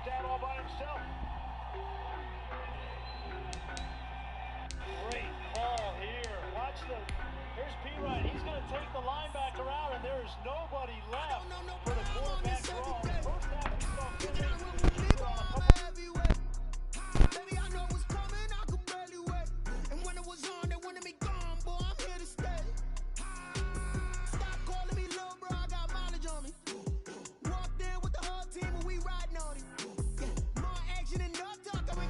stat all by himself. Great ball here. Watch the. Here's P-Ryan. He's going to take the linebacker out, and there is nobody left for the quarterback draw. First half, he saw good things. Baby, I know it was coming, I could barely wait. And when it was on, they wanted me gone, boy, I'm here to stay. Stop calling me little bro, I got mileage on me. Walked in with the whole team and we riding on it. More action and no talk, I mean,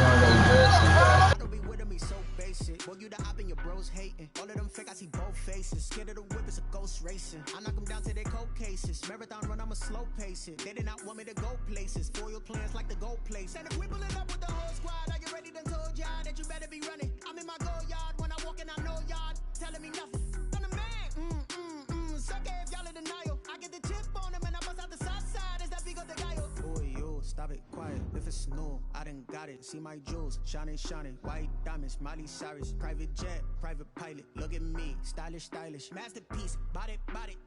I don't be with me so basic. Boy, you the op and your bros hating. All of them fake, I see both faces. Scared of the whip, it's a ghost racing. I knock them down to their cold cases. Marathon run, I'ma slow pace it. They did not want me to go places. Foil plans like the gold place. And if we pulling up with the whole squad, are you ready? Done told y'all that you better be running. I'm in my go yard. When I walk in, I know y'all telling me nothing. I'm the man. Suck it if y'all in denial. I get the chip on them and I bust out the south side. Is that big of the guy? Boy, you stop it, quiet. If it's new, I done got it. See my jewels, shining, white diamonds, Miley Cyrus, private jet, private pilot. Look at me, stylish, masterpiece, body,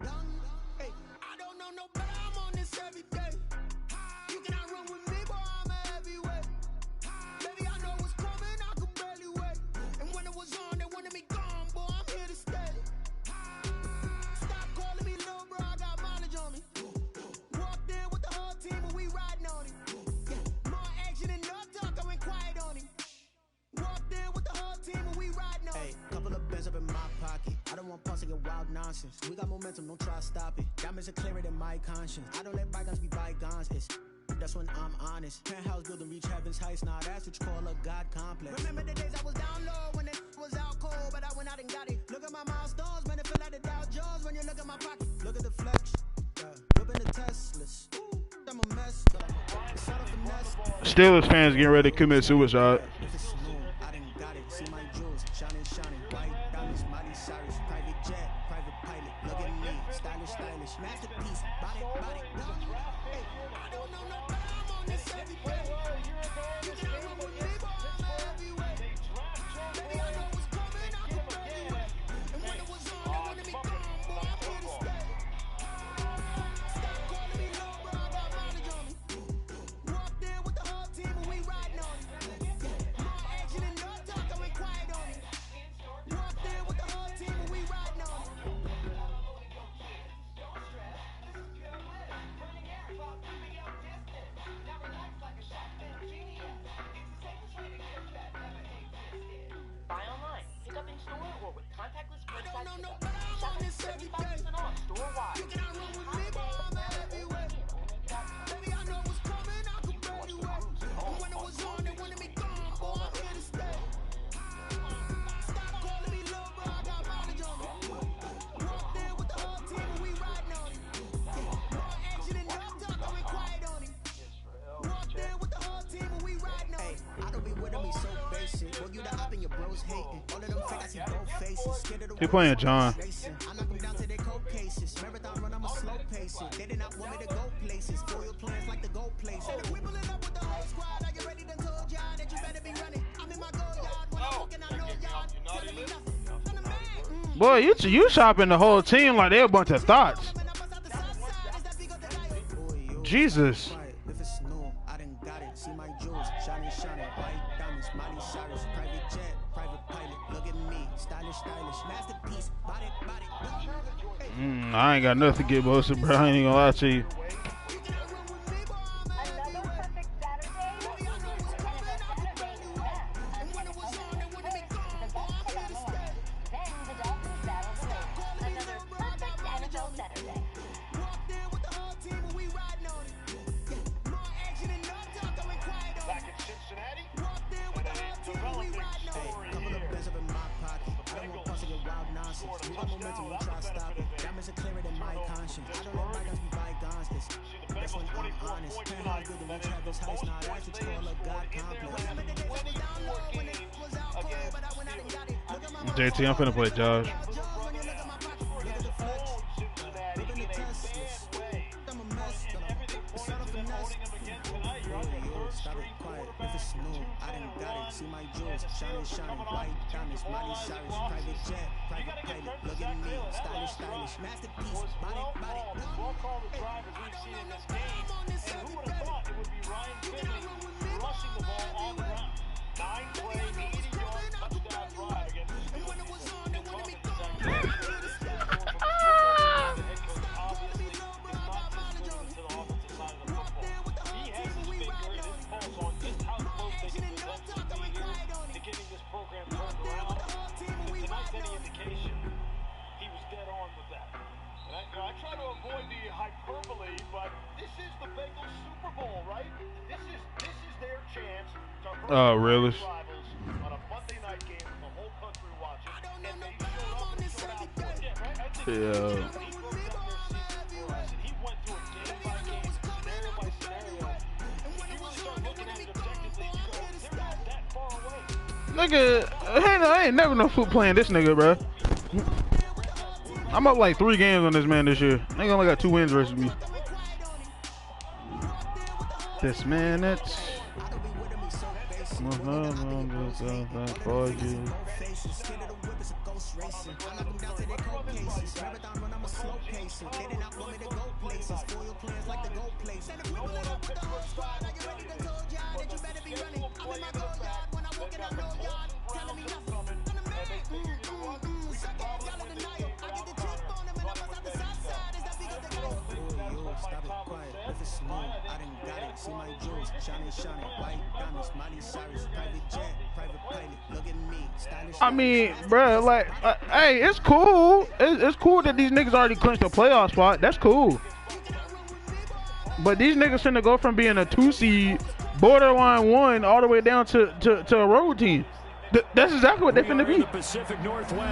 young. Hey, I don't know no better. I'm on this every day. You cannot run with me, boy. I'm a heavyweight. Baby, I know what's coming. I could barely wait. And when it was on, they wanted me gone, boy. I'm here to stay. Stop calling me little bro. I got mileage on me. Walked in with the whole team and we riding on it. More action and no talk, I went quiet on him. Walked in with the whole team and we riding on it. Hey, couple of bins up in my pocket. I don't want pulse to get wild nonsense. We got momentum, don't try to stop it. Diamonds are clearer than my conscience. I don't let bygones be bygones. That's when I'm honest. Penthouse building reach heaven's heights. Now that's what you call a God complex. Remember the days I was down low when it was out cold, but I went out and got it. Look at my milestones, man, it feel like the Dow Jones when you look at my pocket. Look at the flex, whipping the Teslas. I'm a mess, but I'm a son of finesse. Steelers fans getting ready to commit suicide. If it's new, I done got it. See my jewels, shining, white diamonds, Miley Cyrus, private jet, private pilot. Look at me, stylish, masterpiece, body, young. Hey, I don't know no better. I'm on this every day. You cannot run with me, boy. I'm a heavyweight. Baby, I know what's coming. I could barely wait. And when it was on, they wanted me gone, boy. I'm here to stay. Stop calling me little bro. I got mileage on me. Walked in with the whole team and we riding on it. More action and no talk, I went quiet on it. Walked in with the whole team and we riding on it. Buy online, pick up in store, or with contactless curbside No, pickup. I'm Shop on this every day. 75% off store-wide. You cannot run with me, boy. I'm a heavyweight. Baby, I know what's coming. I could barely wait. And when it was on, they wanted me gone, boy. I'm here to stay. Stop calling me little bro. I got mileage on me. Walked in with the whole team and we riding on it. More action and no talk, I went quiet on him. Walked in with the whole team and we riding on it. Hey, I don't be with me so basic. Boy, you the op and your bros hating. All of them fake, I see both faces. Scared of the He playing John. I knock them down to their cold cases. Marathon run, I'ma slow pace it. They did not want me to go places. Foil plans like the gold place. And if we pulling up with the whole squad, are you ready? Done told y'all that you better be running. I'm in my go yard. When I'm walking, I know y'all telling me nothing. I'm the man. Boy, you shopping the whole team like they a bunch of thoughts. Jesus. If it's new, I done got it. See my jewels, shining, white diamonds, Miley Cyrus, private jet, private pilot. Look at me, stylish, masterpiece, body, young. I ain't got nothing to get boasted, bro. I ain't even gonna lie to you. JT, I'm finna play Josh. Shining, white diamonds, Miley Cyrus, private jet, private pilot. Look at me, stylish, masterpiece, body, all call the drivers we've seen in this game. And who would have thought it would be Ryan Finley rushing the ball on the ground? 9-play, 80-yard touchdown drive against the Steelers. And talking to Zach Taylor, going from his football team to head coach, obviously, is not just moving to the offensive side of the football. He has his finger and his pulse on just how close they can potentially be here to getting this program turned around. If tonight's any indication, he was dead on with that. And I try to avoid the hyperbole, but this is the Bengals Super Bowl, right? This is their chance to hurt Realest. rivals on a Monday night game with the whole country watching, and they showed up and showed out for it. Yeah, right? I think he broke down their secret for us, and he went through it game by game, scenario by scenario. If you really start looking at it objectively, you go, they're not that far away. Nigga, I ain't never no foot playing this nigga, bro. I'm up like 3 games on this man this year. Nigga only got 2 wins versus me. This man, that's for you. See my jewels, shining, white diamonds, Miley Cyrus, private jet, private pilot, look at me, stylish. I mean, bro, like, hey, it's cool. It's cool that these niggas already clinched a playoff spot. That's cool. But these niggas finna go from being a 2 seed, borderline 1, all the way down to a road team. That's exactly what they finna be.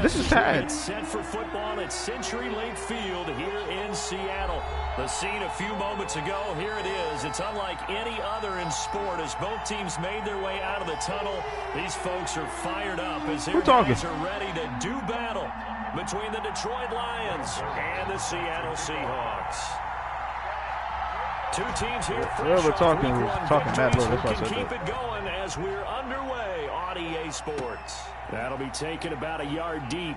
This is sad. Set for football at Century Link Field here in Seattle. The scene a few moments ago, here it is. It's unlike any other in sport as both teams made their way out of the tunnel. These folks are fired up as their guys are ready to do battle between the Detroit Lions and the Seattle Seahawks. 2 teams here. We're talking that low. That's why I said keep that. it going as we're underway on EA Sports. That'll be taken about a yard deep.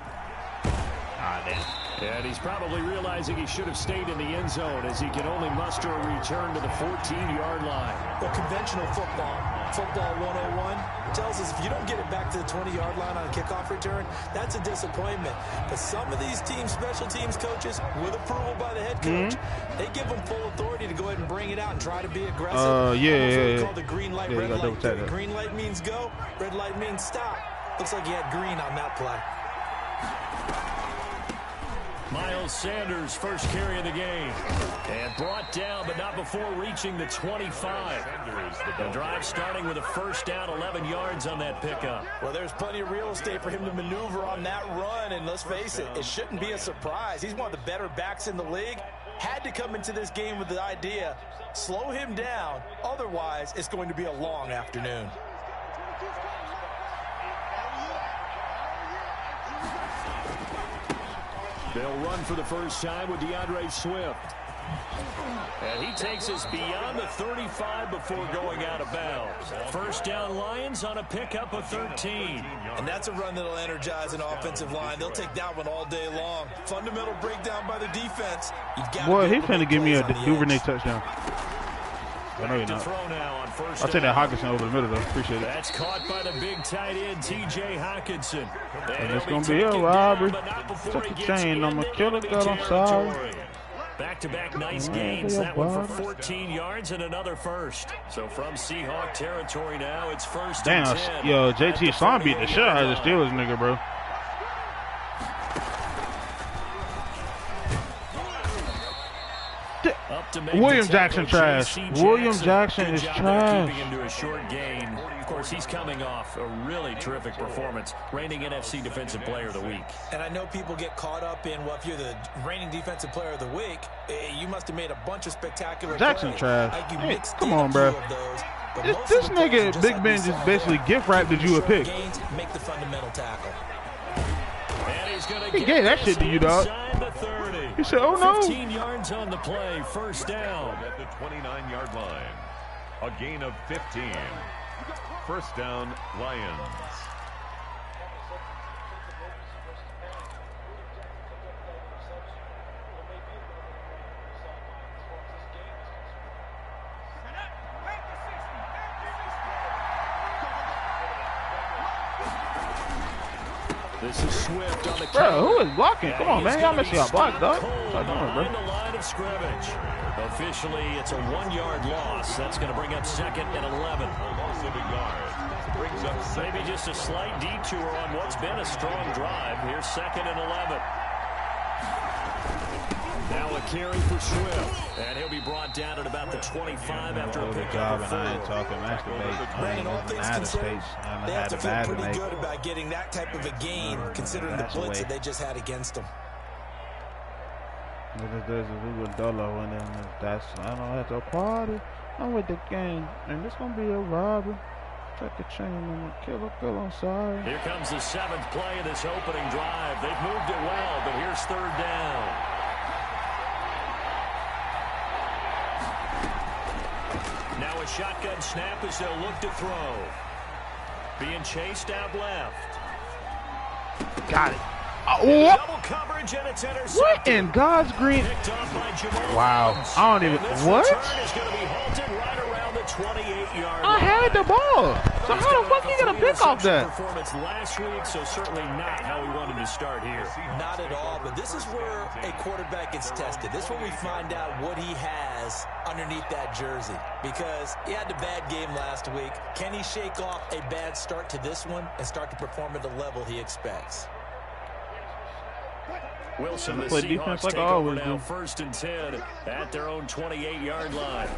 And he's probably realizing he should have stayed in the end zone as he can only muster a return to the 14-yard line. Well, conventional football 101, tells us if you don't get it back to the 20-yard line on a kickoff return, that's a disappointment. But some of these teams, special teams coaches, with approval by the head coach, they give them full authority to go ahead and bring it out and try to be aggressive. Yeah. Called the green light, red light. Green light means go, red light means stop. Looks like he had green on that play. Miles Sanders first carry of the game. And brought down, but not before reaching the 25. The drive starting with a first down, 11 yards on that pickup. Well, there's plenty of real estate for him to maneuver on that run, and let's face it, it shouldn't be a surprise. He's one of the better backs in the league. Had to come into this game with the idea, slow him down, otherwise it's going to be a long afternoon. They'll run for the first time with DeAndre Swift. And he takes us beyond the 35 before going out of bounds. First down Lions on a pickup of 13. And that's a run that'll energize an offensive line. They'll take that one all day long. Fundamental breakdown by the defense. Boy, he's finna give me a Duvernay touchdown. I know you're not. I'll take that Hawkinson over the middle, though. Appreciate it. That's caught by the big tight end, T.J. Hawkinson. And it's going to be a robbery. Took the chain. I'm a killer, girl. I'm sorry. Back-to-back nice gains. That one for 14 yards and another first. So from Seahawk territory now, it's first and 10. Yo, JT Slime beat the shit out of the Steelers, nigga, bro. William Jackson trash. William Jackson is trash. Keeping him to a short gain. Of course, he's coming off a really terrific performance, reigning NFC Defensive Player of the Week. And I know people get caught up in, well, if you're the reigning Defensive Player of the Week, you must have made a bunch of spectacular Jackson plays. trash. Like Hey, come on, bro. This nigga, Big Ben, just basically gift wrapped you a pick. Make the fundamental tackle. He gave that shit to you, dog. He said, oh, no. 15 yards on the play, first down. At the 29-yard line, a gain of 15. First down, Lions. This is Swift on the Bro, counter. who is blocking? Come on, man. Y'all missing y'all blocks, dog. Cold What y'all doing, behind bro? the line of scrimmage. Officially, it's a 1-yard loss. That's going to bring up 2nd and 11. Loss of a yard. Brings up Maybe just a slight detour on what's been a strong drive. Here's 2nd and 11. Now a carry for Swift, and he'll be brought down at about the 25 after a Good pickup job, of and I ain't 4. talking masturbate. Brandon, all things considered, they have to feel bad pretty make. good about getting that type of a gain, considering the That's blitz the that way. they just had against them. We would dollar and then that's I don't have to party. I'm with the gang, and this gonna be a robbery. Check the chain and kill. I'm sorry. Here comes the 7th play of this opening drive. They've moved it well, but here's 3rd down. Now a shotgun snap as they'll look to throw. Being chased out left. Got it. Double coverage, and it's intercepted. What in God's green? Picked off by Jamal Wow. Adams. I don't even. And this What? return is going to be halted right around the 28-yard I line. had the ball. So He's how the coming fuck off you a gonna pick off 3-interception that? performance last week, so certainly not how we wanted to start here. Not at all, but this is where a quarterback gets tested. This is where we find out what he has underneath that jersey, because he had a bad game last week. Can he shake off a bad start to this one and start to perform at the level he expects? Wilson, the Play defense Seahawks like take I over always now, do. 1st and 10 at their own 28-yard line.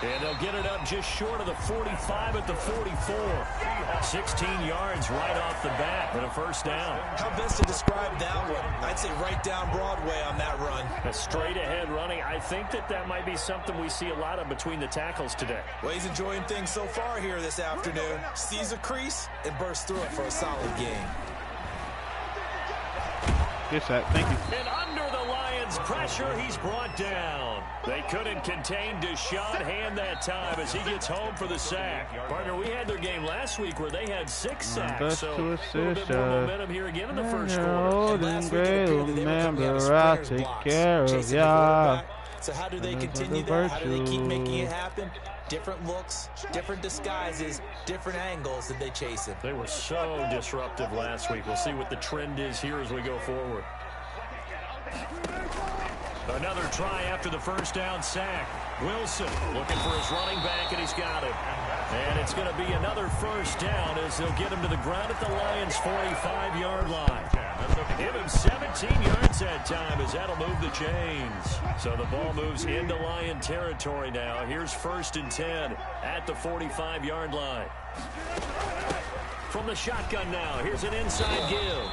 And they'll get it up just short of the 45 at the 44. 16 yards right off the bat, but a 1st down. How best to describe that one? I'd say right down Broadway on that run. A straight-ahead running. I think that might be something we see a lot of between the tackles today. Well, he's enjoying things so far here this afternoon. Sees a crease and bursts through it for a solid game. Good shot. Thank you. And under the Lions' pressure, he's brought down. They couldn't contain Deshaun Hand that time as he gets home for the sack. Partner, we had their game last week where they had 6 sacks, Best so to a little bit more momentum here again in the first quarter. Old and Last week it great, appeared that they were coming out of remember I'll sprinters take blocks, care of chasing the ya. quarterback. So how do they There's continue the that? How do they keep virtue. making it happen? Different looks, different disguises, different angles that they chase him. They were so disruptive last week. We'll see what the trend is here as we go forward. Another try after the 1st down sack. Wilson looking for his running back, and he's got it. And it's going to be another 1st down as they'll get him to the ground at the Lions' 45-yard line. Give him 17 yards that time as that'll move the chains. So the ball moves into Lion territory now. Here's 1st and 10 at the 45-yard line. From the shotgun now, here's an inside give.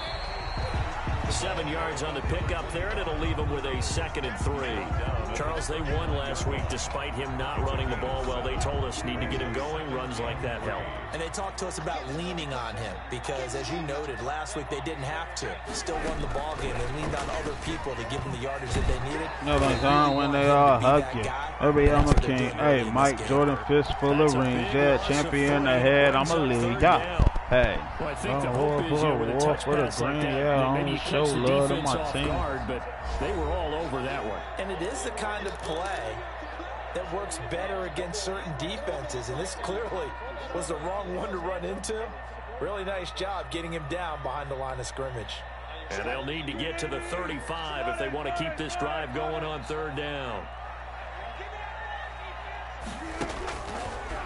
7 yards on the pickup there, and it'll leave him with a 2nd and 3. Charles, they won last week despite him not running the ball well. They told us need to get him going. Runs like that help. And they talked to us about leaning on him because, as you noted, last week they didn't have to. Still won the ball game. They leaned on other people to give them the yardage that they needed. Nothing's on when they all hug you. Every I'm a king. Hey, Mike Jordan, fist full of rings. Yeah, champion ahead. I'm a league. Yeah. Hey. Well, I think the hope is here with a touch pass like that. Yeah, Maybe you show catch the love to defense my off team. guard, but they were all over that one. And it is the kind of play that works better against certain defenses. And this clearly was the wrong one to run into. Really nice job getting him down behind the line of scrimmage. And they'll need to get to the 35 if they want to keep this drive going on 3rd down.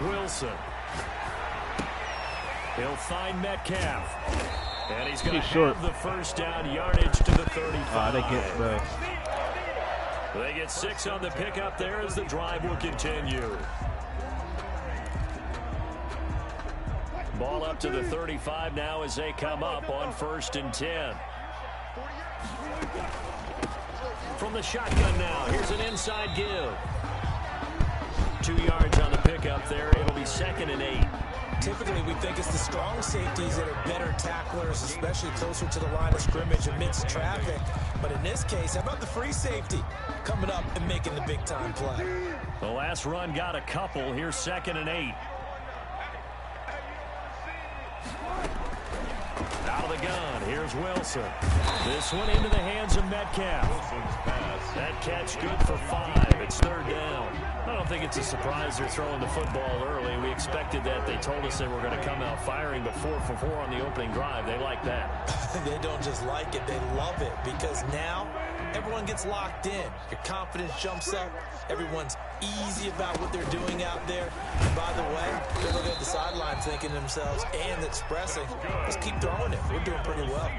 Wilson. He'll find Metcalf. And he's going to have the 1st down yardage to the 35. They get 6 on the pickup there as the drive will continue. Ball up to the 35 now as they come up on 1st and 10. From the shotgun now, here's an inside give. 2 yards on the pickup there. It'll be 2nd and 8. Typically, we think it's the strong safeties that are better tacklers, especially closer to the line of scrimmage amidst traffic. But in this case, how about the free safety coming up and making the big-time play? The last run got a couple. Here's 2nd and 8. Out of the gun. Here's Here's Wilson. This one into the hands of Metcalf. That catch good for 5. It's 3rd down. I don't think it's a surprise they're throwing the football early. We expected that. They told us they were going to come out firing, but 4 for 4 on the opening drive. They like that. They don't just like it, they love it, because now everyone gets locked in. Your confidence jumps up. Everyone's easy about what they're doing out there. And by the way, they're looking at the sideline thinking to themselves and expressing, let's keep throwing it. We're doing pretty well.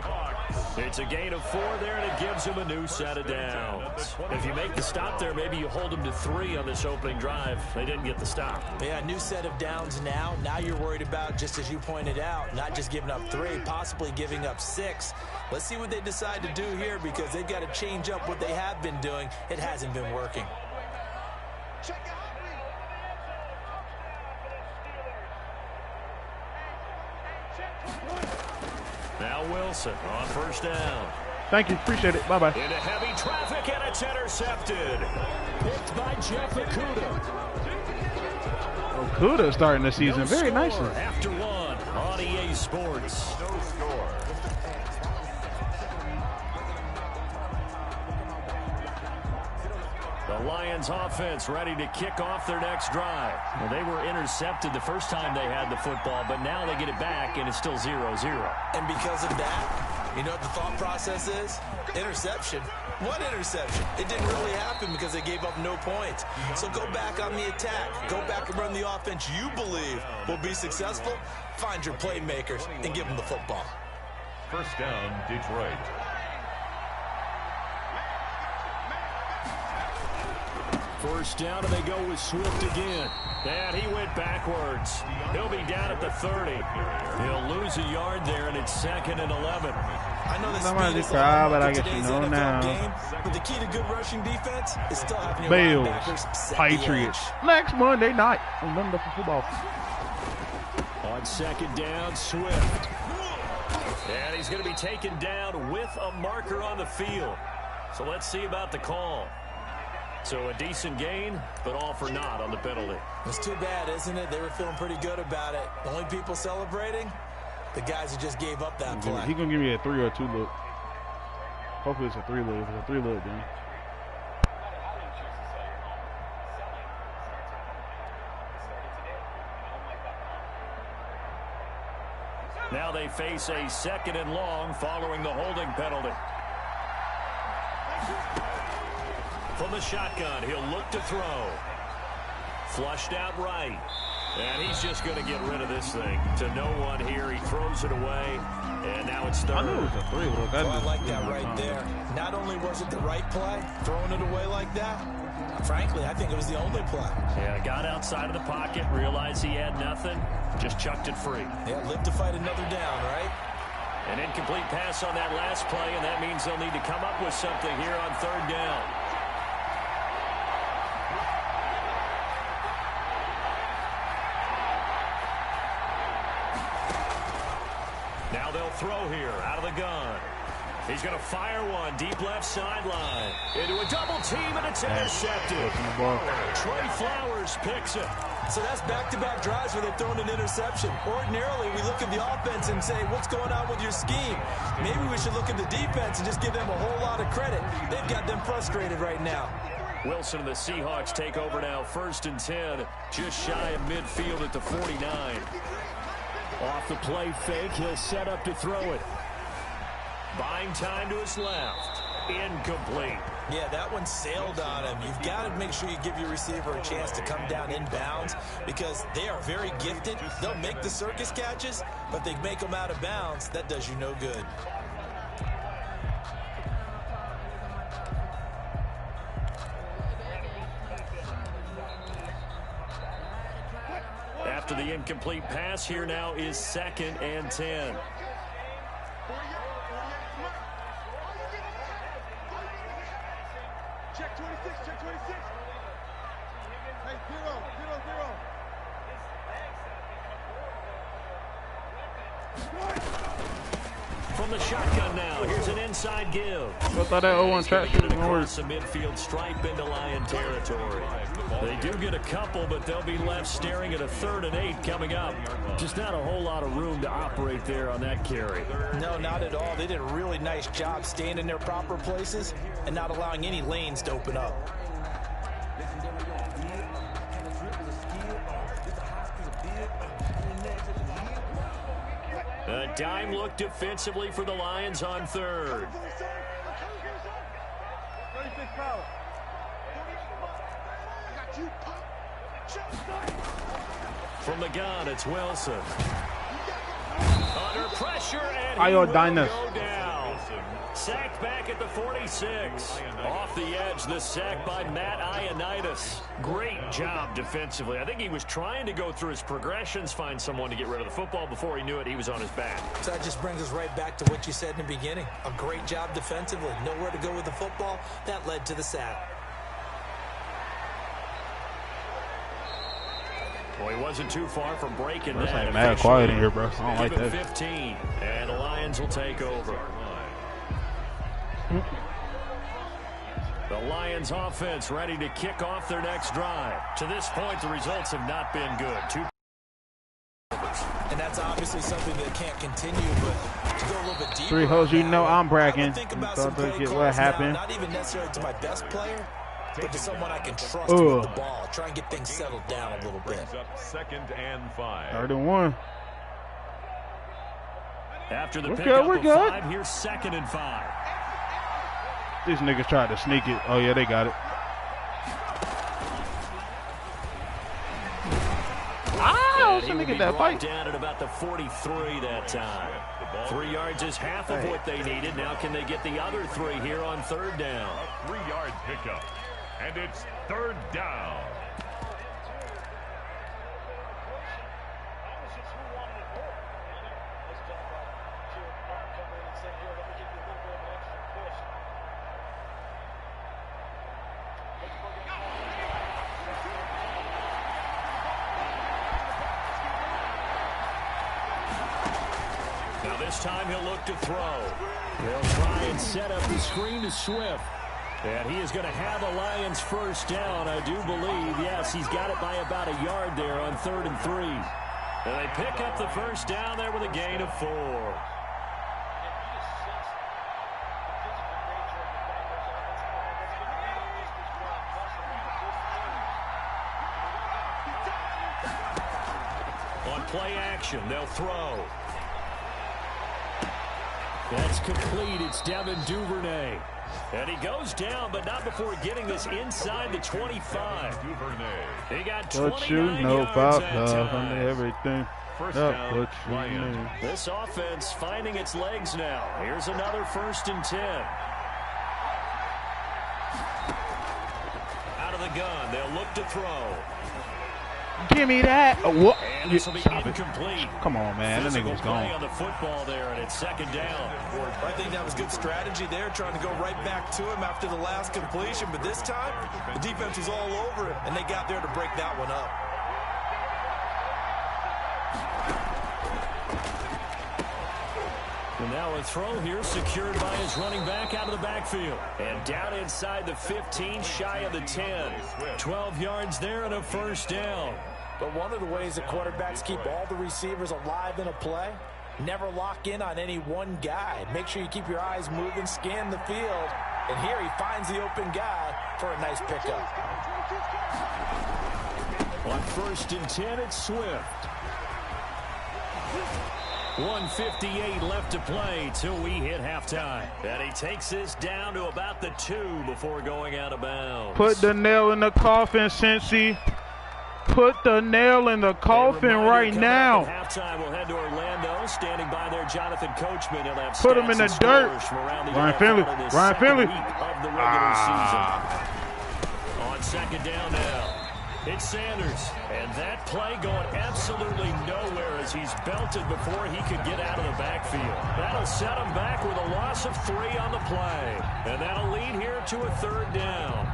It's a gain of 4 there, and it gives them a new set of downs. If you make the stop there, maybe you hold them to 3 on this opening drive. They didn't get the stop. Yeah, new set of downs now. Now you're worried about, just as you pointed out, not just giving up 3, possibly giving up 6. Let's see what they decide to do here, because they've got to change up what they have been doing. It hasn't been working. Now Wilson on 1st down. Thank you. Appreciate it. Bye-bye. Into heavy traffic, and it's intercepted. Picked by Jeff Okudah. Okudah starting the season very nicely. After 1 on EA Sports. No score. The Lions offense ready to kick off their next drive. Well, they were intercepted the first time they had the football, but now they get it back, and it's still 0-0. And because of that, you know what the thought process is? Interception. What interception? It didn't really happen because they gave up no points. So go back on the attack. Go back and run the offense you believe will be successful. Find your playmakers and give them the football. 1st down, Detroit. First down, and they go with Swift again. And he went backwards. He'll be down at the 30. He'll lose a yard there, and it's 2nd and 11. I know this is but I guess you know now. Game, but the key to good rushing defense is still having your Bills, linebackers set Patriots. the edge. Next Monday night on Monday for football. On 2nd down, Swift. And he's going to be taken down with a marker on the field. So let's see about the call. So a decent gain, but all for naught on the penalty. It's too bad, isn't it? They were feeling pretty good about it. The only people celebrating, the guys who just gave up that play. He's going to give me a 3 or 2 look. Hopefully it's a 3 look. If it's a 3 look, then. Now they face a 2nd and long following the holding penalty. From the shotgun, he'll look to throw. Flushed out right. And he's just going to get rid of this thing to no one here. He throws it away, and now it's 3rd. I knew it was a 3 look. Well, I like that right there. Not only was it the right play, throwing it away like that, frankly, I think it was the only play. Yeah, got outside of the pocket, realized he had nothing, just chucked it free. Yeah, live to fight another down, right? An incomplete pass on that last play, and that means they'll need to come up with something here on 3rd down. Now they'll throw here out of the gun. He's going to fire one deep left sideline into a double team, and it's intercepted. Trey Flowers picks it. So that's back-to-back drives where they've thrown an interception. Ordinarily, we look at the offense and say, what's going on with your scheme? Maybe we should look at the defense and just give them a whole lot of credit. They've got them frustrated right now. Wilson and the Seahawks take over now, 1st and 10, just shy of midfield at the 49. Off the play fake, he'll set up to throw it. Buying time to his left. Incomplete. Yeah, that one sailed on him. You've got to make sure you give your receiver a chance to come down inbounds because they are very gifted. They'll make the circus catches, but they make them out of bounds. That does you no good. After the incomplete pass, here now is 2nd and 10. Check 26, check 26. Hey, 0, 0, 0. From the shotgun now, here's an onside give. I thought that 0-1 trap shit was going to work. Across the midfield stripe into Lion territory. They do get a couple, but they'll be left staring at a 3rd and 8 coming up. Just not a whole lot of room to operate there on that carry. No, not at all. They did a really nice job staying in their proper places and not allowing any lanes to open up. A dime look defensively for the Lions on 3rd. From the gun, it's Wilson. Under pressure, and he will go down. Sacked back at the 46. Off the edge, the sack by Matt Ioannidis. Great job defensively. I think he was trying to go through his progressions, find someone to get rid of the football. Before he knew it, he was on his back. So that just brings us right back to what you said in the beginning. A great job defensively. Nowhere to go with the football. That led to the sack. Well, he wasn't too far from breaking bro, that. It's like mad quiet in here, bro. I don't like that. 15, and the Lions will take over. The Lions offense ready to kick off their next drive. To this point, the results have not been good. And that's obviously something that can't continue, but to go a little bit deeper. 3 hoes, you know I'm bragging. Think about some play calls what happened. now, not even necessarily to my best player, but to someone I can trust with the ball. Try and get things settled down a little bit. Up 2nd and 5. 3rd and 1. After the pickup of 5, here's 2nd and 5. These niggas tried to sneak it. Oh, yeah, they got it. Ah, so nigga that fight. Down at about the 43 that time. 3 yards is half of what they needed. Now can they get the other 3 here on 3rd down? A 3-yard pickup. And it's 3rd down. Now this time he'll look to throw. They'll try and set up the screen to Swift. And he is going to have a Lions 1st down, I do believe. Yes, he's got it by about a yard there on 3rd and 3. And they pick up the 1st down there with a gain of 4. On play action, they'll throw. That's complete. It's Devin Duvernay. And he goes down, but not before getting this inside the 25. He got 29 yards that time. Everything. First down, Lions. This offense finding its legs now. Here's another 1st and 10. Out of the gun, they'll look to throw. Give me that. What? And this will be incomplete. Come on, man. That nigga was gone. On the football there, and it's 2nd down. I think that was good strategy there, trying to go right back to him after the last completion. But this time, the defense was all over it, and they got there to break that one up. And now a throw here secured by his running back out of the backfield. And down inside the 15, shy of the 10. 12 yards there and a 1st down. But one of the ways that quarterbacks keep all the receivers alive in a play, never lock in on any one guy. Make sure you keep your eyes moving, scan the field. And here he finds the open guy for a nice pickup. On 1st and 10, it's Swift. 1:58 left to play till we hit halftime. And he takes this down to about the 2 before going out of bounds. Put the nail in the coffin, Cincy. Put the nail in the coffin right now. At halftime, we'll head to Orlando. Standing by there, Jonathan Coachman. He'll have put him in the dirt. Ryan Finley. Ryan Finley. Of the regular season. On 2nd down now. It's Sanders, and that play going absolutely nowhere as he's belted before he could get out of the backfield. That'll set him back with a loss of 3 on the play, and that'll lead here to a 3rd down.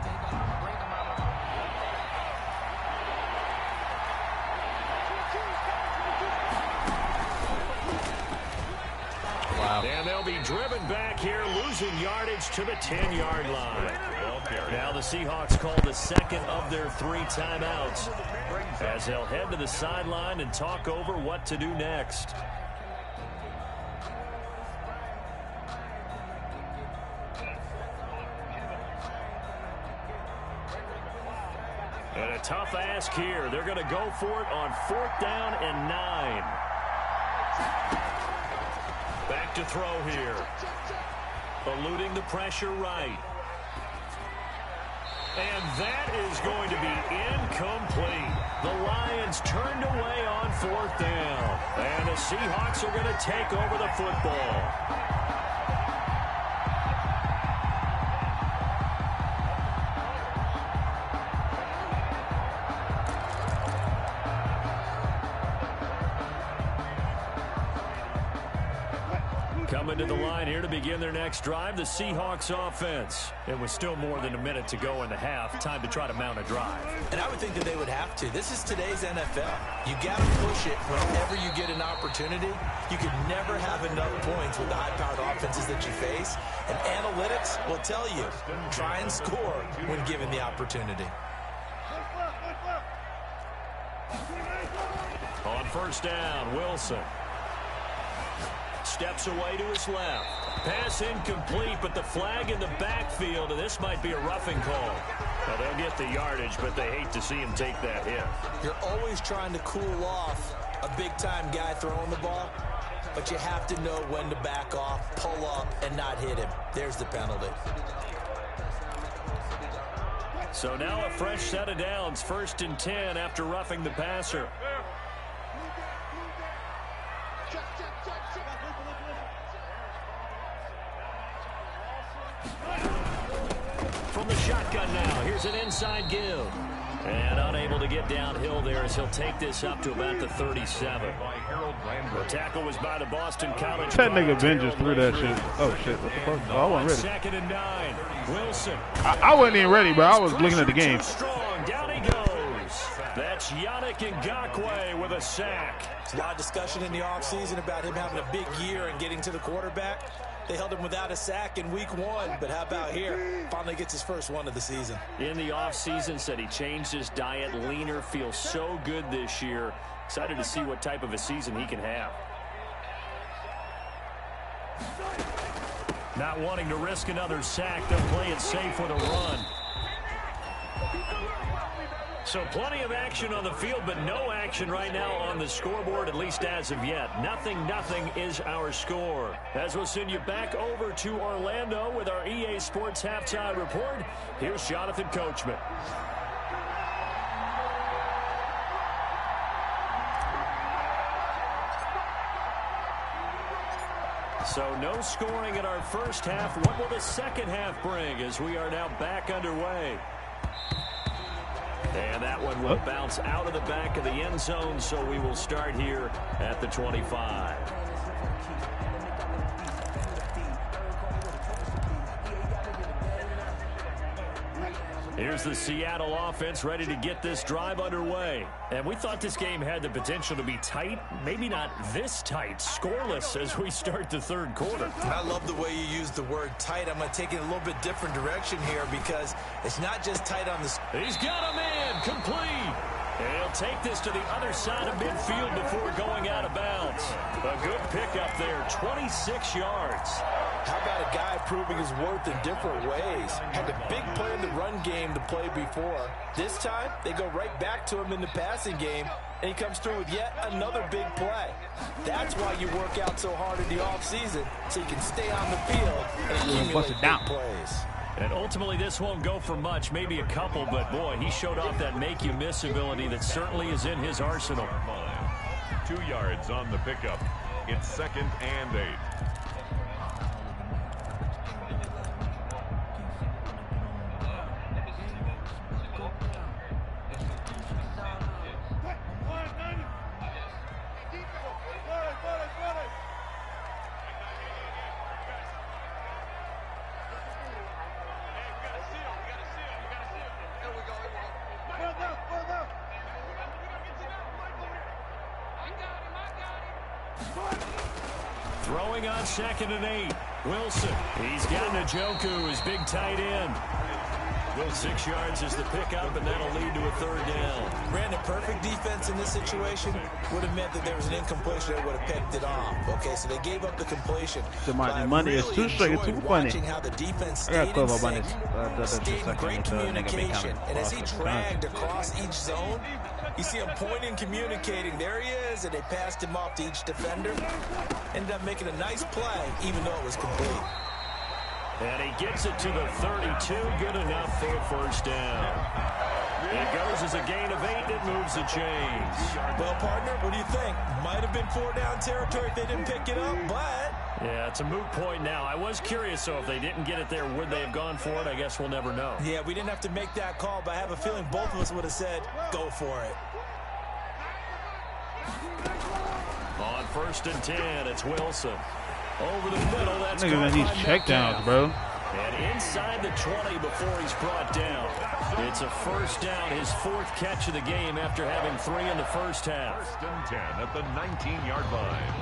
Wow. And they'll be driven back here, losing yardage to the 10-yard line. Now the Seahawks call the second of their 3 timeouts as they'll head to the sideline and talk over what to do next. And a tough ask here. They're going to go for it on 4th down and 9. Back to throw here. Eluding the pressure right. And that is going to be incomplete. The Lions turned away on 4th down. And the Seahawks are going to take over the football. Coming to the line here to begin their next drive, the Seahawks offense. It was still more than a minute to go in the half. Time to try to mount a drive. And I would think that they would have to. This is today's NFL. You got to push it whenever you get an opportunity. You can never have enough points with the high-powered offenses that you face. And analytics will tell you, try and score when given the opportunity. On 1st down, Wilson. Steps away to his left. Pass incomplete, but the flag in the backfield, and this might be a roughing call. Well, they'll get the yardage, but they hate to see him take that hit. You're always trying to cool off a big-time guy throwing the ball, but you have to know when to back off, pull up, and not hit him. There's the penalty. So now a fresh set of downs, 1st and 10 after roughing the passer. From the shotgun now, here's an inside give. And unable to get downhill there as he'll take this up to about the 37. The tackle was by the Boston College. That nigga Ben just threw that shit. Oh, shit. What the fuck? Oh, I wasn't ready. 2nd and 9. Wilson. I wasn't even ready, bro. I was looking at the game. Strong. Down he goes. That's Yannick Ngakoue with a sack. There's a lot of discussion in the offseason about him having a big year and getting to the quarterback. They held him without a sack in week 1, but how about here? Finally gets his first one of the season. In the offseason, said he changed his diet, leaner, feels so good this year. Excited to see what type of a season he can have. Not wanting to risk another sack, they'll play it safe with a run. So plenty of action on the field, but no action right now on the scoreboard, at least as of yet. 0-0 is our score. As we'll send you back over to Orlando with our EA Sports Halftime Report, here's Jonathan Coachman. So no scoring in our first half. What will the second half bring as we are now back underway? And that one will bounce out of the back of the end zone, so we will start here at the 25. Here's the Seattle offense ready to get this drive underway. And we thought this game had the potential to be tight, maybe not this tight, scoreless as we start the 3rd quarter. I love the way you use the word tight. I'm going to take it a little bit different direction here because it's not just tight on the... He's got him in, complete. And he'll take this to the other side of midfield before going out of bounds. A good pickup there, 26 yards. How about a guy proving his worth in different ways? Had a big play in the run game to play before. This time, they go right back to him in the passing game, and he comes through with yet another big play. That's why you work out so hard in the offseason, so you can stay on the field and accumulate big plays. And ultimately, this won't go for much, maybe a couple, but boy, he showed off that make-you-miss ability that certainly is in his arsenal. 2 yards on the pickup. It's 2nd and 8. Throwing on 2nd and 8. Wilson. He's got Njoku, his big tight end. Well, 6 yards is the pickup, and that'll lead to a third down. Granted, perfect defense in this situation would have meant that there was an incompletion that would have picked it off. Okay, so they gave up the completion. The money is too straight, too funny. Watching how the defense I got stayed in 12 sync, stayed in great communication. And as he dragged across each zone, you see him pointing, communicating. There he is, and they passed him off to each defender. Ended up making a nice play, even though it was complete. And he gets it to the 32. Good enough for a first down. It goes as a gain of 8. It moves the chains. Well, partner, what do you think? Might have been 4-down territory if they didn't pick it up, but... Yeah, it's a moot point now. I was curious, so if they didn't get it there, would they have gone for it? I guess we'll never know. Yeah, we didn't have to make that call, but I have a feeling both of us would have said, go for it. On 1st and 10, it's Wilson. Over the middle, that's niggas that needs checkdowns, bro. And inside the 20 before he's brought down. It's a first down, his 4th catch of the game after having 3 in the first half. 1st and 10 at the 19-yard line.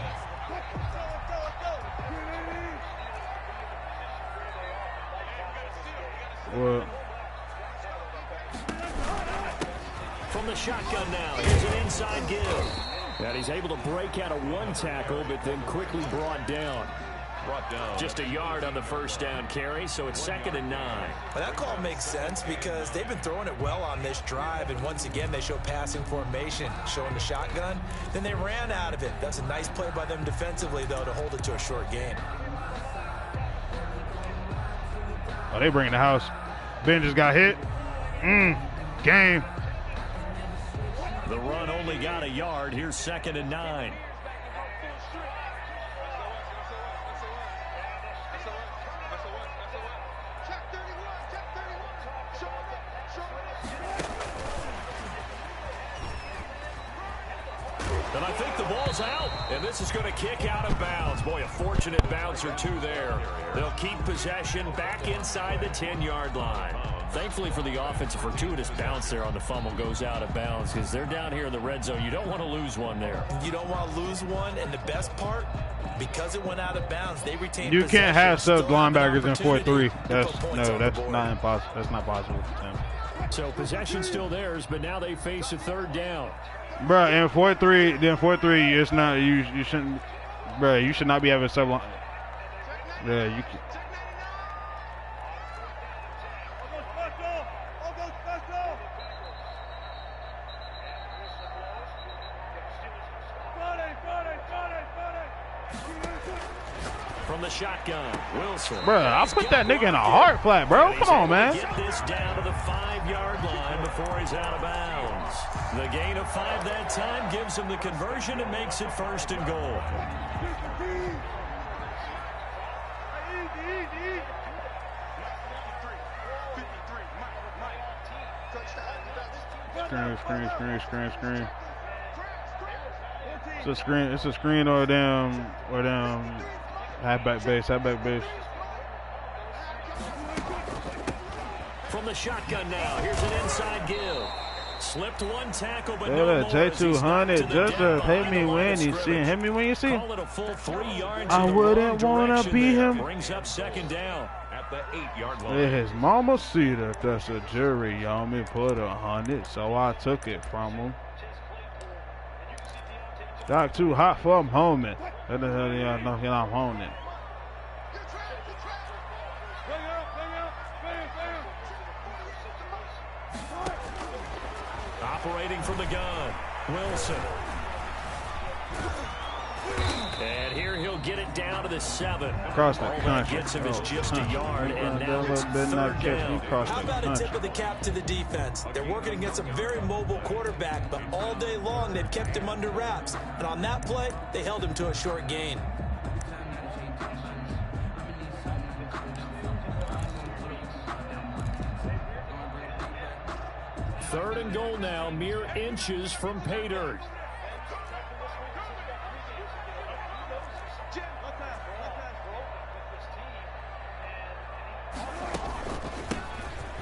What? From the shotgun now, here's an inside give. And he's able to break out of 1 tackle, but then quickly brought down. Just a yard on the first down carry, so it's 2nd and 9. Well, that call makes sense because they've been throwing it well on this drive, and once again they show passing formation, showing the shotgun. Then they ran out of it. That's a nice play by them defensively, though, to hold it to a short gain. Oh, they bringing the house. Ben just got hit. Game. The run only got a yard. Here's 2nd and 9. And I think the ball's out, and this is going to kick out of bounds. Boy, a fortunate bounce or two there. They'll keep possession back inside the 10-yard line. Thankfully for the offense, a fortuitous bounce there on the fumble goes out of bounds because they're down here in the red zone. You don't want to lose one there. You don't want to lose one, and the best part, because it went out of bounds, they retained You possession. can't have sub linebackers in 4-3. That's not impossible. That's not possible for them. So possession's still theirs, but now they face a 3rd down. Bro, in 4-3, then 4-3, it's not, you shouldn't, bro, you should not be having sub line. Yeah, you can. From the shotgun, Wilson. Bro, I put that nigga in a hard flat, bro. Come on, man. Get this down to the 5-yard line before he's out of bounds. The gain of 5 that time gives him the conversion and makes it 1st and goal. Screen. It's a screen or damn halfback base. From the shotgun now, here's an inside give. Slipped 1 tackle, but no more. J200 just to hit me when you see. Hit me when you see. Call it a full 3 yards. I wouldn't want to beat him. Brings up 2nd down. At the 8-yard line. His mama see that that's a jury on me. Put 100, so I took it from him. Got too hot for him homing. What the hell y'all know I'm homing? Operating from the gun, Wilson. And here he'll get it down to the 7. Across the All that country. gets him is just a yard, and now it's 3rd down. How about a tip of the cap to the defense? They're working against a very mobile quarterback, but all day long they've kept him under wraps. And on that play, they held him to a short gain. Third and goal now, mere inches from pay dirt.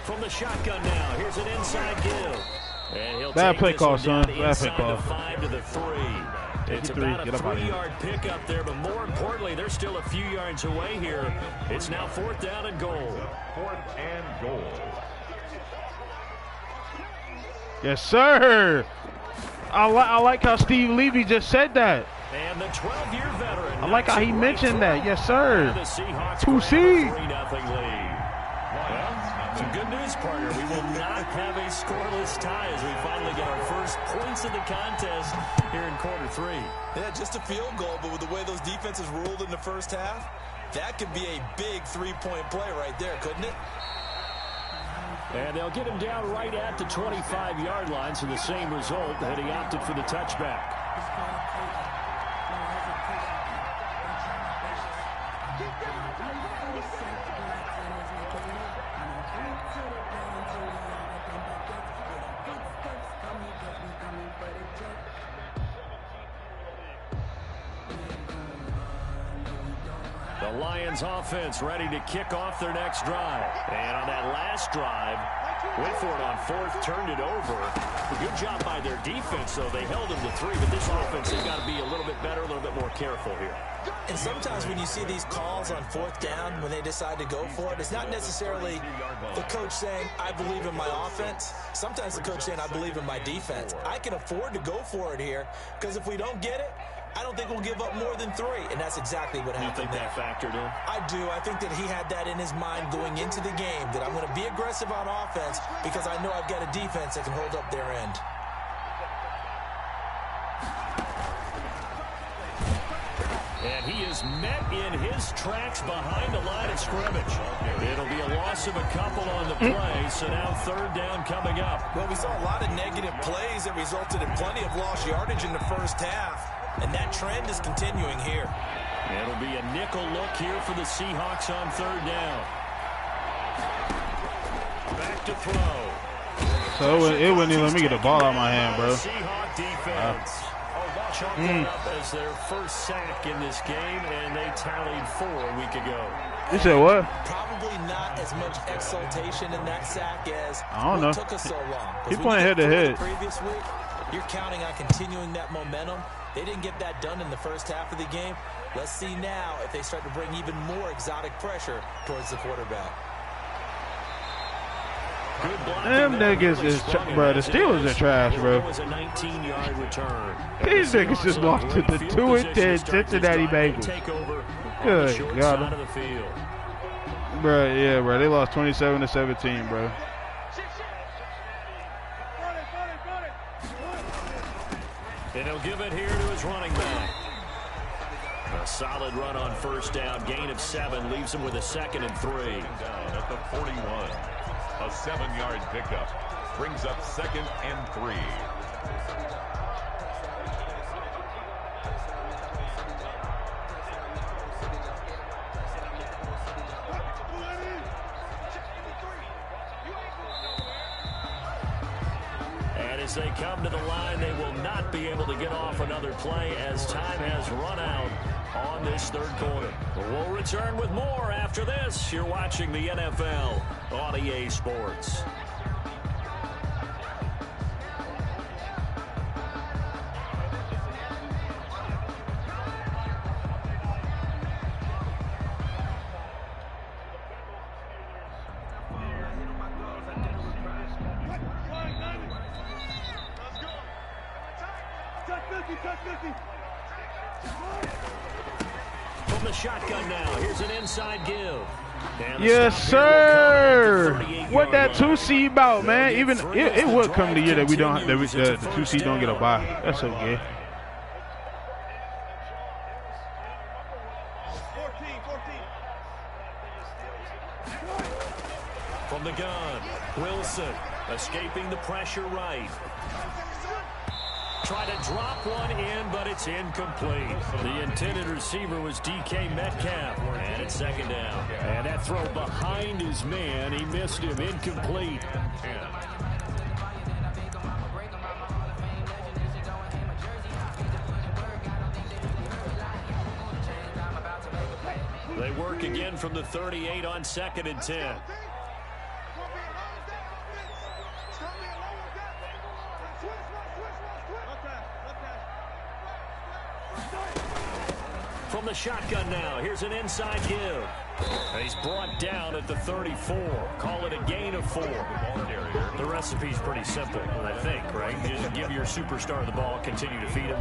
From the shotgun now, here's an inside give. And he'll Bad take play this call, one down son. Bad play inside call. the 5 to the 3. It's about a 3-yard pickup there, but more importantly, they're still a few yards away here. It's now 4th down and goal. 4th and goal. Yes, sir. I like how Steve Levy just said that. And the 12-year veteran. I like how he mentioned that. Yes, sir. The Seahawks 2C. 3-0 lead. Well, some good news, partner. We will not have a scoreless tie as we finally get our first points of the contest here in quarter 3. Yeah, just a field goal, but with the way those defenses ruled in the first half, that could be a big 3-point play right there, couldn't it? And they'll get him down right at the 25-yard line, so the same result that he opted for the touchback. The Lions offense ready to kick off their next drive. And on that last drive, went for it on 4th, turned it over. Good job by their defense, though. They held them to 3, but this offense, they've got to be a little bit better, a little bit more careful here. And sometimes when you see these calls on 4th down, when they decide to go for it, it's not necessarily the coach saying, I believe in my offense. Sometimes the coach saying, I believe in my defense. I can afford to go for it here, because if we don't get it, I don't think we'll give up more than 3, and that's exactly what happened. You think that factored in? I do. I think that he had that in his mind going into the game, that I'm going to be aggressive on offense because I know I've got a defense that can hold up their end. And he is met in his tracks behind the line of scrimmage. It'll be a loss of a couple on the play, so now 3rd down coming up. Well, we saw a lot of negative plays that resulted in plenty of lost yardage in the first half. And that trend is continuing here. It'll be a nickel look here for the Seahawks on 3rd down. Back to throw. So it wouldn't even let me get the ball out of my hand, bro. Seahawk defense. Chalked it up as their first sack in this game, and they tallied 4 a week ago. You said what? Probably not as much exultation in that sack as I don't know. Took us so long. He's playing head to head. Previous week, you're counting on continuing that momentum. They didn't get that done in the first half of the game. Let's see now if they start to bring even more exotic pressure towards the quarterback. Them niggas is, bro. The Steelers are trash, bro. These niggas just lost to the 2-10 Cincinnati Bengals. Good God. Bro, yeah, bro. They lost 27-17, bro. And he'll give it here to his running back. A solid run on 1st down. Gain of 7 leaves him with a 2nd and 3. Down at the 41. A 7-yard pickup brings up 2nd and 3. And as they come to the line, they will not be able to get off another play as time has run out on this 3rd quarter. We'll return with more after this. You're watching the NFL on EA Sports. From the shotgun now, here's an inside give. Yes, sir. What that 2C about, man? Even it would come the year that we don't, that the 2C don't get a bye. That's okay. From the gun, Wilson escaping the pressure right. Try to drop one in, but it's incomplete. The intended receiver was DK Metcalf, and it's 2nd down. And that throw behind his man, he missed him, incomplete. They work again from the 38 on 2nd and 10. From the shotgun now, here's an inside give. He's brought down at the 34. Call it a gain of 4. The recipe's pretty simple, I think, right? Just give your superstar the ball, continue to feed him.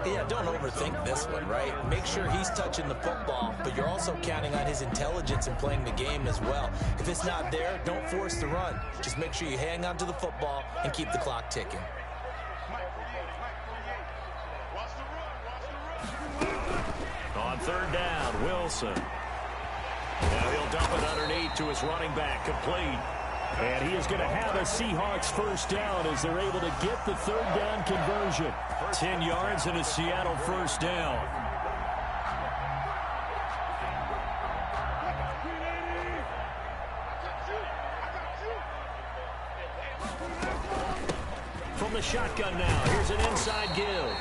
Yeah, don't overthink this one, right? Make sure he's touching the football, but you're also counting on his intelligence in playing the game as well. If it's not there, don't force the run. Just make sure you hang on to the football and keep the clock ticking. On third down, Wilson. Now he'll dump it underneath to his running back, complete. And he is going to have a Seahawks first down as they're able to get the third down conversion. 10 yards and a Seattle first down. From the shotgun now, here's an inside give.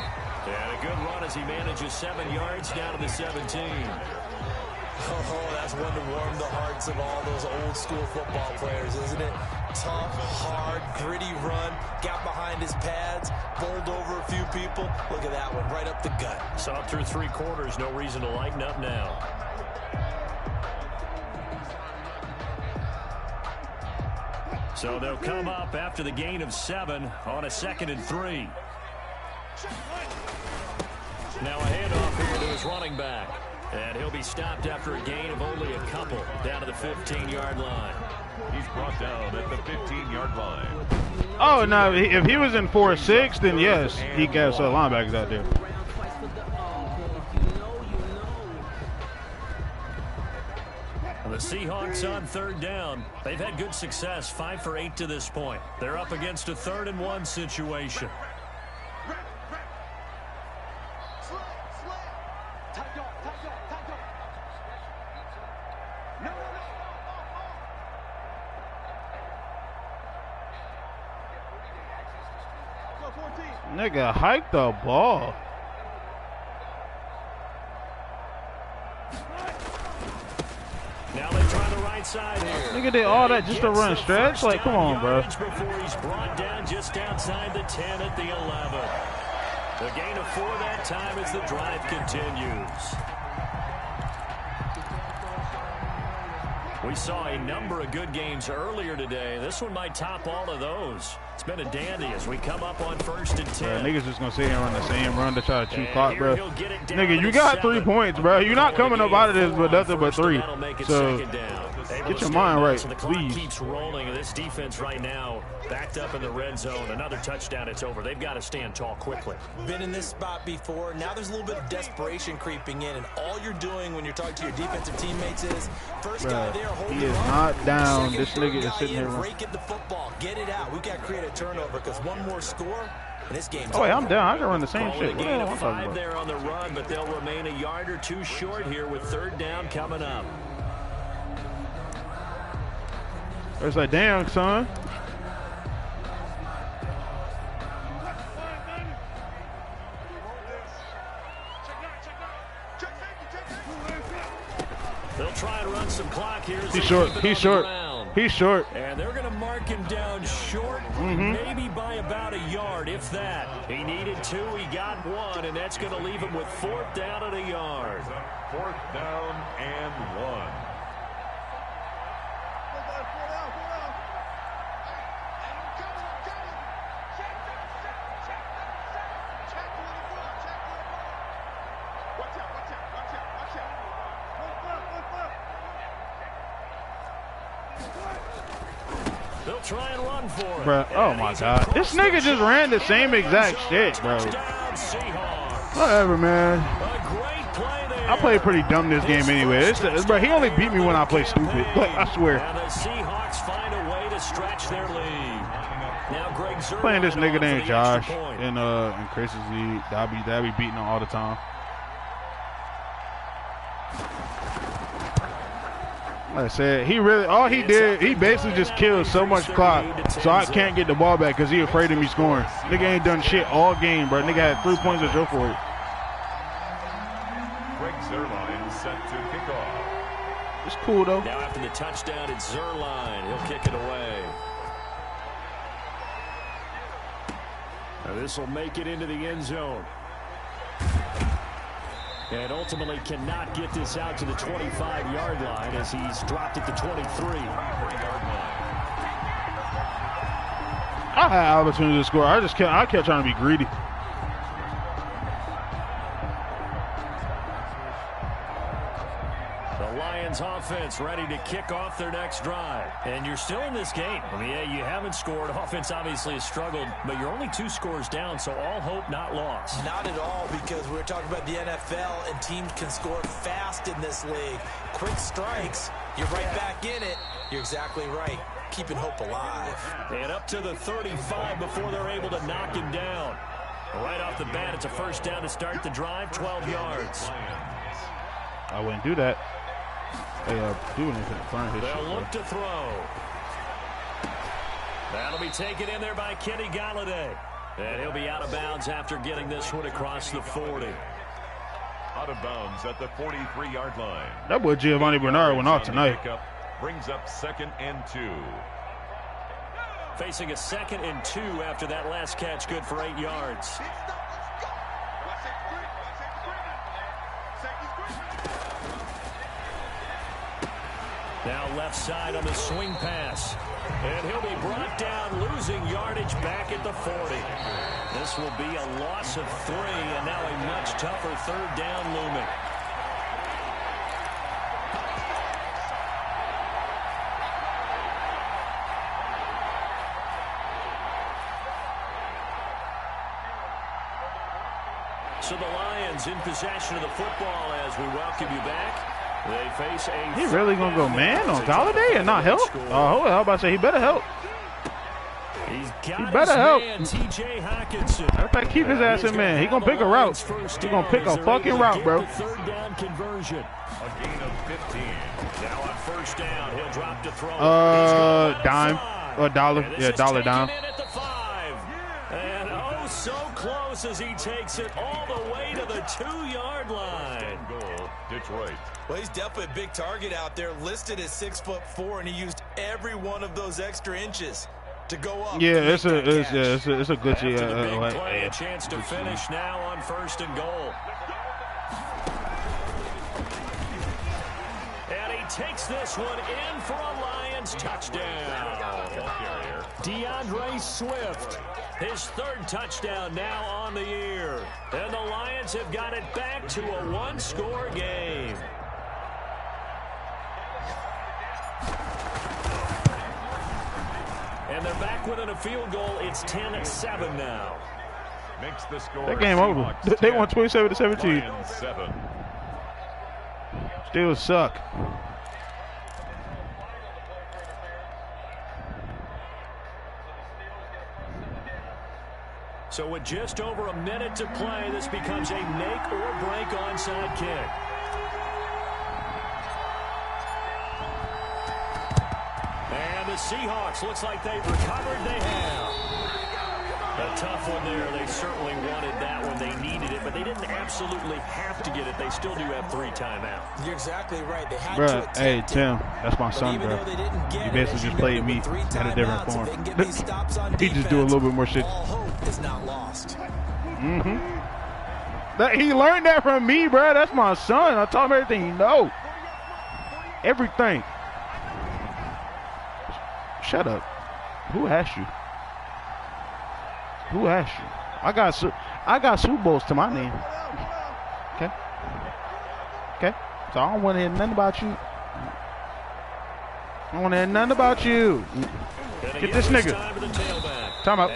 And a good run as he manages 7 yards down to the 17. Oh, that's one to warm the hearts of all those old school football players, isn't it? Tough, hard, gritty run, got behind his pads, bowled over a few people. Look at that one, right up the gut. Saw through 3 quarters, no reason to lighten up now. So they'll come up after the gain of 7 on a 2nd and 3. Now a handoff here to his running back. And he'll be stopped after a gain of only a couple down to the 15-yard line. He's brought down at the 15-yard line. Oh, no, if he was in 4-6, then yes, he got some linebackers out there. The Seahawks on third down. They've had good success, 5 for 8 to this point. They're up against a 3rd and 1 situation. Nigga, hike the ball. Now they try the right side here. Nigga did all that just to run stretch? Like, come on, bro. Before he's brought down just outside the 10 at the 11. The gain of 4 that time as the drive continues. We saw a number of good games earlier today. This one might top all of those. It's been a dandy as we come up on 1st and 10. Bro, niggas just gonna sit here and run the same run to try to cheat clock, bro. Nigga, you got 3 points, bro. You're not coming up out of this with nothing but 3. So get your mind right, so the clock please. keeps rolling. This defense right now backed up in the red zone. Another touchdown, it's over. They've got to stand tall quickly. Been in this spot before. Now there's a little bit of desperation creeping in, and all you're doing when you're talking to your defensive teammates is first guy there, hold he it is on. not down. Second This nigga is sitting here. break at the football. Get it out. We got to create a turnover because one more score, and this game's Oh, wait, I'm over. down. I can run the same Calling shit. a What the gain hell of am I talking 5 about? there on the run, but they'll remain a yard or 2 short here with third down coming up. It's like, damn, son. They'll try and run some clock here. He's short. He's short. He's short. And they're going to mark him down short, maybe by about a yard, if that. He needed 2, he got 1, and that's going to leave him with 4th down and a yard. 4th down and 1. They'll try and run for it. Bro, oh my God. This nigga just ran the same exact shit, bro. Whatever, man. I play pretty dumb this game anyway. Bro, he only beat me when I play stupid. Like, I swear. And the Seahawks find a way to stretch their lead. Now Greg Zerline Playing this nigga named for the extra Josh point. in Chris's league. That be beating him all the time. Like I said, all he did, he basically just killed so much clock, so I can't get the ball back because he afraid of me scoring. Nigga ain't done shit all game, bro. Nigga had 3 points to show for it. Greg Zerline set to kick off. It's cool, though. Now after the touchdown, it's Zerline. He'll kick it away. Now this will make it into the end zone. And ultimately cannot get this out to the 25-yard line as he's dropped at the 23. I had opportunity to score. I kept trying to be greedy. Offense ready to kick off their next drive. And you're still in this game. I mean, yeah, you haven't scored. Offense obviously has struggled, but you're only 2 scores down, so all hope not lost. Not at all, because we're talking about the NFL, and teams can score fast in this league. Quick strikes, you're right back in it. You're exactly right. Keeping hope alive. And up to the 35 before they're able to knock him down. Right off the bat, it's a first down to start the drive, 12 yards. I wouldn't do that. They doing it in front of his They'll shit, look to throw. That'll be taken in there by Kenny Galladay. And he'll be out of bounds after getting this one across the 40. Out of bounds at the 43-yard line. That boy Giovanni Bernard went off tonight. Brings up 2nd and 2. Facing a 2nd and 2 after that last catch, good for 8 yards. Now left side on the swing pass. And he'll be brought down, losing yardage back at the 40. This will be a loss of 3, and now a much tougher 3rd down looming. So the Lions in possession of the football as we welcome you back. They face a... He really gonna go man on Galladay and not help? Oh, I was about to say he better help. He better help. TJ Hawkinson. Matter of fact, keep his ass in man. He gonna pick a route. He gonna pick a fucking route, bro. 3rd down conversion. A gain of 15. Now on 1st down, he'll drop to throw. Dime. Or dollar. Yeah, dollar dime. At the 5. And oh, so close as he takes it all the way to the 2-yard line. Goal, Detroit. Well, he's definitely a big target out there, listed as 6'4", and he used every one of those extra inches to go up. Yeah, it's a good play, a chance to finish now on 1st and goal. And he takes this one in for a Lions touchdown. DeAndre Swift, his 3rd touchdown now on the year. And the Lions have got it back to a 1-score game. And they're back within a field goal. It's 10-7 now. Makes the score. That game over. They won 27-17. 7. Still suck. So with just over a minute to play, this becomes a make or break onside kick. And the Seahawks, looks like they've recovered. They have. A tough one there. They certainly wanted that one. They needed it, but they didn't absolutely have to get it. They still do have 3 timeouts. You're exactly right. They had Bruh, to attempt hey, it. Tim, that's my son, bro. You basically just played me in a different form. He just do a little bit more shit. All hope is not lost. He learned that from me, bro. That's my son. I taught him everything he know. Everything. Shut up. Who asked you? Who asked you? I got Super Bowls to my name. Okay. So I don't want to hear nothing about you. I don't want to hear nothing about you. Get this nigga. Time out.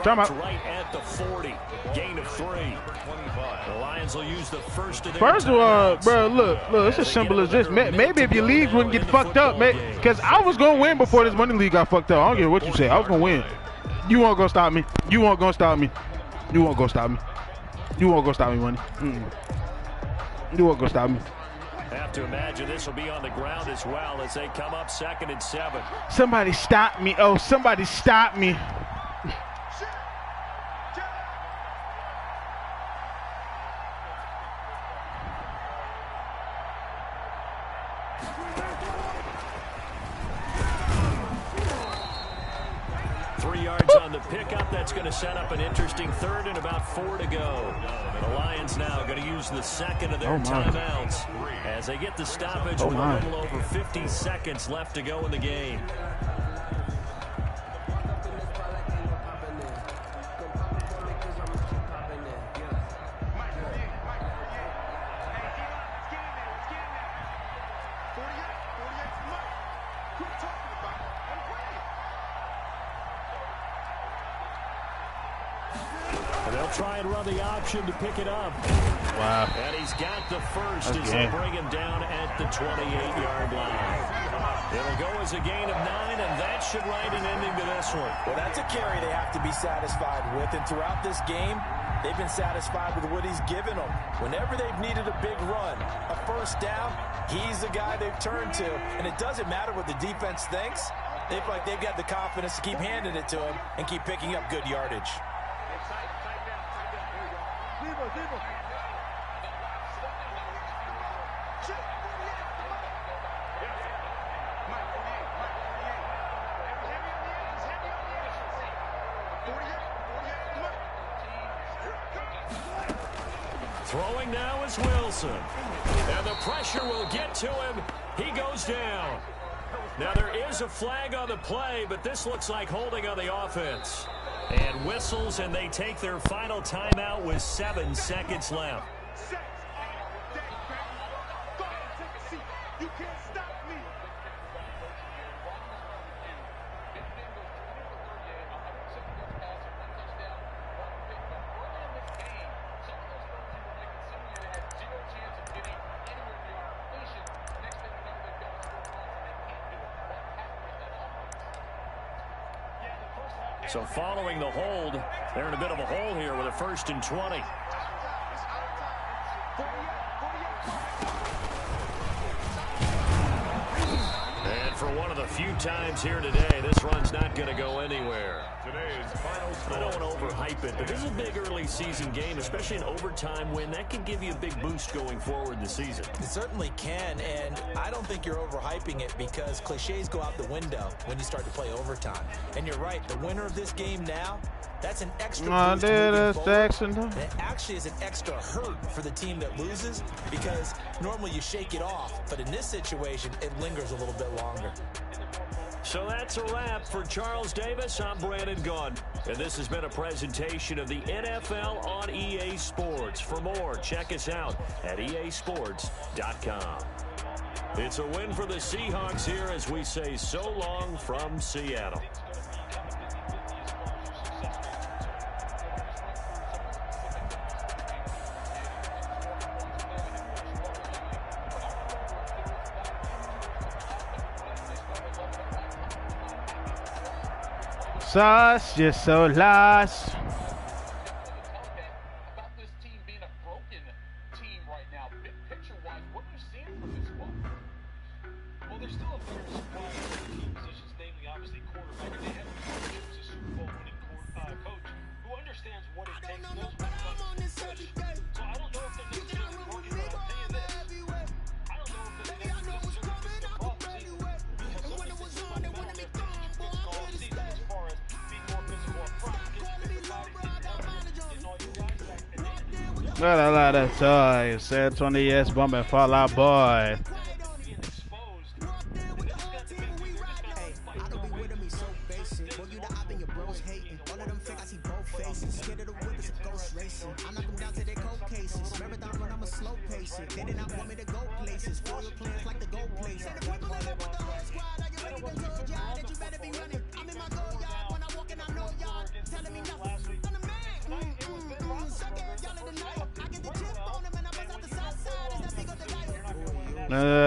Time out. Right at the 40. Gain of 3. The Lions will use the first of their First of all, timeouts. bro, look, it's as simple as this. Maybe if your leagues wouldn't get fucked up, because I was going to win before this money league got fucked up. I don't care what you say. I was going to win. You won't go stop me. You won't go stop me. You won't go stop me. You won't go stop me, money. You won't go stop me. Have to imagine this will be on the ground as well as they come up 2nd and 7. Somebody stop me. Oh, somebody stop me. the pickup. That's going to set up an interesting third and about 4 to go. The Lions now going to use the second of their timeouts as they get the stoppage with a little over 50 seconds left to go in the game. They'll try and run the option to pick it up. Wow. And he's got the first as they bring him down at the 28-yard line. It'll go as a gain of 9, and that should write an ending to this one. Well, that's a carry they have to be satisfied with. And throughout this game, they've been satisfied with what he's given them. Whenever they've needed a big run, a first down, he's the guy they've turned to. And it doesn't matter what the defense thinks. They feel like they've got the confidence to keep handing it to him and keep picking up good yardage. Throwing now is Wilson. And the pressure will get to him. He goes down. Now there is a flag on the play, but this looks like holding on the offense. And whistles, and they take their final timeout with 7 seconds left. So following the hold, they're in a bit of a hole here with a 1st and 20. And for one of the few times here today, this run's not going to go anywhere. I don't want to overhype it, but this is a big early season game, especially an overtime win. That can give you a big boost going forward this season. It certainly can, and I don't think you're overhyping it because cliches go out the window when you start to play overtime. And you're right, the winner of this game now, that's an extra boost moving forward. And it actually is an extra hurt for the team that loses because normally you shake it off, but in this situation, it lingers a little bit longer. So that's a wrap for Charles Davis. I'm Brandon Gunn, and this has been a presentation of the NFL on EA Sports. For more, check us out at easports.com. It's a win for the Seahawks here as we say so long from Seattle. Sauce, you're so lost. About this team being a broken team right now, big picture-wise, what are you seeing from this squad? Well, there's still a fair supply of key positions, namely, obviously, quarterback. And they have a Super Bowl winning coach who understands what it takes. So I don't know if they're necessarily working, but I'll tell you this. I don't know if they're necessarily fixing the problems either. Because some of these things might have been on their fixing all season as far as being more physical up front, getting bigger bodies, getting all you guys back. Got a lot of toys. Said 20 years bumping Fall Out Boy.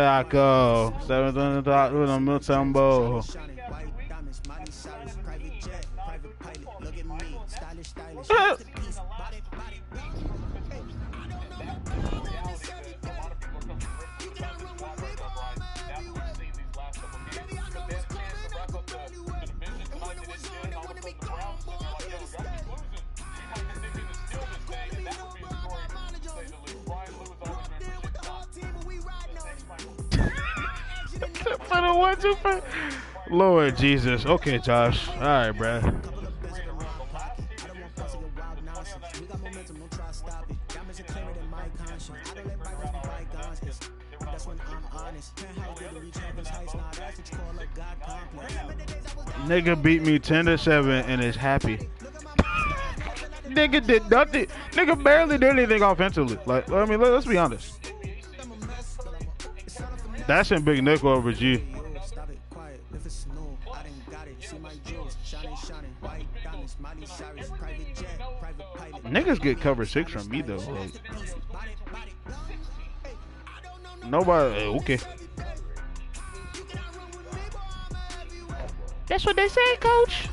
I go 7 o'clock with a Mutombo. Lord Jesus. Okay, Josh. All right, bruh. Nigga beat me 10-7 and is happy. Nigga did nothing. Nigga barely did anything offensively. Like, I mean, let's be honest. That's in Big Nickel over G. Niggas get cover 6 from me though. Like, nobody. Okay. That's what they say, coach.